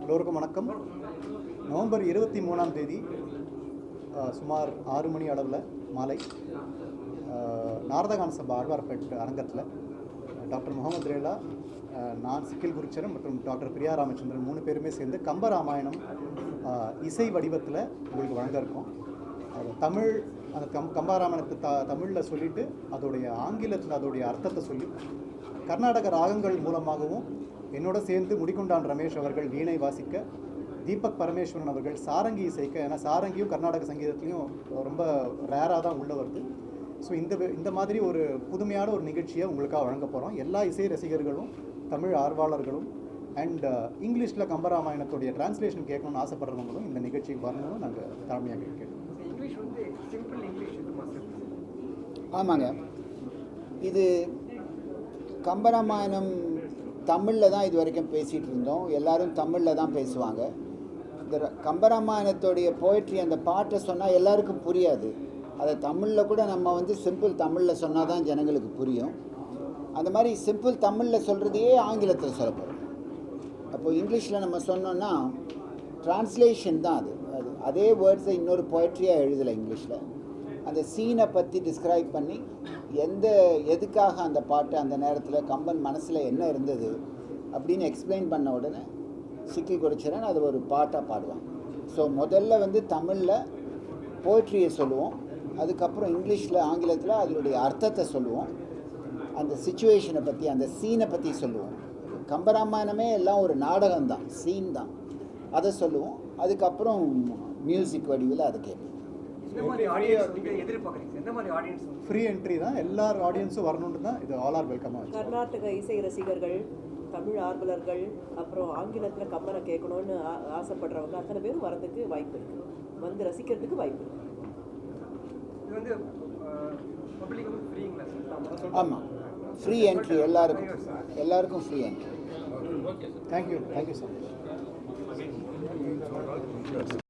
எல்லோருக்கும் வணக்கம். நவம்பர் 23ஆம் தேதி சுமார் 6 மணி அளவில் மாலை நாரதகான சபா ஆழ்வார்பேட் அரங்கத்தில் டாக்டர் முகமது ரேலா, நான் சிக்கில் குருச்சரன் மற்றும் டாக்டர் பிரியா ராமச்சந்திரன் 3 பேருமே சேர்ந்து கம்பராமாயணம் இசை வடிவத்தில் உங்களுக்கு வழங்க இருக்கோம். தமிழ் அந்த கம்பராமாயணத்தை தமிழில் சொல்லிவிட்டு அதோடைய ஆங்கிலத்தில் அதோடைய அர்த்தத்தை சொல்லி கர்நாடக ராகங்கள் மூலமாகவும் என்னோட சேர்ந்து முடிகொண்டான் ரமேஷ் அவர்கள் வீணை வாசிக்க, தீபக் பரமேஸ்வரன் அவர்கள் சாரங்கி இசைக்க. ஏன்னா சாரங்கியும் கர்நாடக சங்கீதத்துலேயும் ரொம்ப ரேராக தான் உள்ள வருது. ஸோ இந்த மாதிரி ஒரு புதுமையான ஒரு நிகழ்ச்சியை உங்களுக்காக வழங்க போகிறோம். எல்லா இசை ரசிகர்களும் தமிழ் ஆர்வலர்களும் அண்ட் இங்கிலீஷில் கம்பராமாயணத்துடைய டிரான்ஸ்லேஷன் கேட்கணும்னு ஆசைப்படுறவங்களும் இந்த நிகழ்ச்சிக்கு வரணும்னு நாங்கள் தாழ்மையாக கேட்குறோம். இங்கிலீஷ் வந்து சிம்பிள் இங்கிலீஷ். ஆமாங்க, இது கம்பராமாயணம் தமிழில் தான் இது வரைக்கும் பேசிகிட்டு இருந்தோம். எல்லோரும் தமிழில் தான் பேசுவாங்க. இந்த கம்பராமாயணத்துடைய போய்ட்ரி, அந்த பாட்டை சொன்னால் எல்லாருக்கும் புரியாது. அதை தமிழில் கூட நம்ம வந்து சிம்பிள் தமிழில் சொன்னால் தான் ஜனங்களுக்கு புரியும். அந்த மாதிரி சிம்பிள் தமிழில் சொல்கிறதையே ஆங்கிலத்தில் சொல்ல போகிறோம். அப்போது இங்கிலீஷில் நம்ம சொன்னோன்னா டிரான்ஸ்லேஷன் தான் அது அதே வேர்ட்ஸை இன்னொரு போய்ட்ரியாக எழுதலை இங்கிலீஷில். அந்த சீனை பற்றி டிஸ்கிரைப் பண்ணி எதுக்காக அந்த பாட்டு அந்த நேரத்தில் கம்பன் மனசில் என்ன இருந்தது அப்படின்னு எக்ஸ்பிளைன் பண்ண உடனே சிக்கி குடிச்சிறன் அது ஒரு பாட்டாக பாடுவாங்க. ஸோ முதல்ல வந்து தமிழில் போய்ட்ரியை சொல்லுவோம், அதுக்கப்புறம் இங்கிலீஷில் ஆங்கிலத்தில் அதனுடைய அர்த்தத்தை சொல்லுவோம், அந்த சிச்சுவேஷனை பற்றி அந்த சீனை பற்றி சொல்லுவோம். கம்பராமாயணமே எல்லாம் ஒரு நாடகம்தான், சீன் தான், அதை சொல்லுவோம். அதுக்கப்புறம் மியூசிக் வடிவில் அதை கேட்போம். ஃப்ரீ என்ட்ரி தான், எல்லா ஆடியன்ஸும் வரணுன்னு தான். இது ஆல் ஆர் வெல்கமாக. கர்நாடக இசை ரசிகர்கள், தமிழ் ஆர்வலர்கள், அப்புறம் ஆங்கிலத்தில் கம்பனை கேட்கணும்னு ஆசைப்படுறவங்க அத்தனை பேரும் வரதுக்கு வாய்ப்பு இருக்குது, வந்து ரசிக்கிறதுக்கு வாய்ப்பு இருக்குது. ஆமாம், ஃப்ரீ என்ட்ரி எல்லாருக்கும் free entry. Thank you so much.